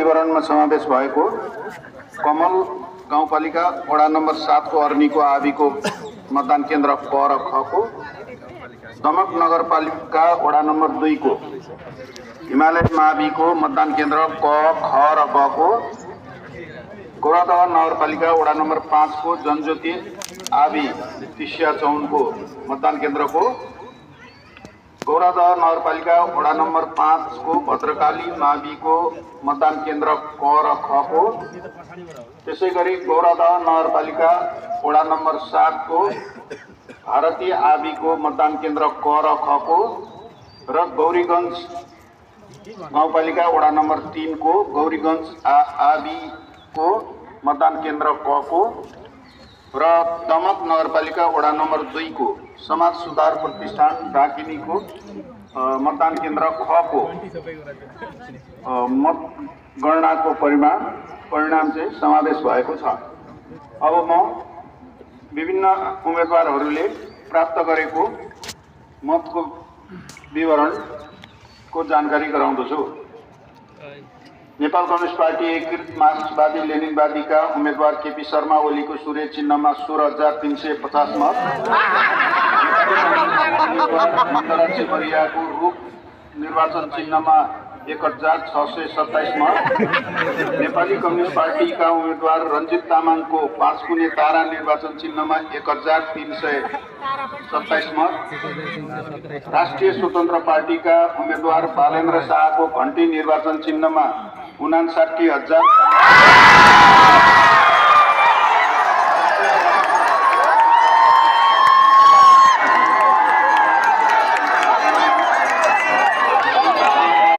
विवरणमा समावेश भएको कमल गाउँपालिका वडा नम्बर 7 को अर्नीको आविको मतदान केन्द्र क र ख को, दमक नगरपालिका वडा नम्बर 2 को हिमालय माविको मतदान केन्द्र क, ख र ग को, गौरादह नगरपालिका वडा नम्बर 5 को जनज्योति आवि तिसिया चौन को मतदान केन्द्र को, गौरादह नगरपालिका वडा नम्बर 5 को भद्रकाली मावि को मतदान केन्द्र क र ख को, त्यसैगरी गौरादह नगरपालिका वडा नम्बर 7 को भारतीय आवि को मतदान केन्द्र क र ख को र गौरीगंज गाउँपालिका वडा नम्बर 3 को गौरीगंज आवि को मतदान केन्द्र क को र दमक नगरपालिका वडा नम्बर 2 को समाज सुधार प्रतिष्ठान डाकिनी को मतदान केन्द्र ख को मतगणनाको परिणाम चाहिँ समावेश भएको छ। अब म विभिन्न उम्मेदवारहरूले प्राप्त गरेको मतको विवरणको जानकारी गराउँदछु। नेपाल कम्युनिस्ट पार्टी एकीकृत मार्क्सवादी लेनिनवादीका उम्मेदवार केपी शर्मा ओलीको सूर्य चिन्हमा 16,350 मत, मन्दराक्षी बरियाको रूप निर्वाचन चिन्हमा 1,627 मत, नेपाली कम्युनिस्ट पार्टीका उम्मेदवार रञ्जित तामाङको 5 कुने तारा निर्वाचन चिन्हमा 1,327 मत, राष्ट्रिय स्वतन्त्र पार्टीका उम्मेदवार बालेन्द्र शाहको घण्टी निर्वाचन चिन्हमा 59,000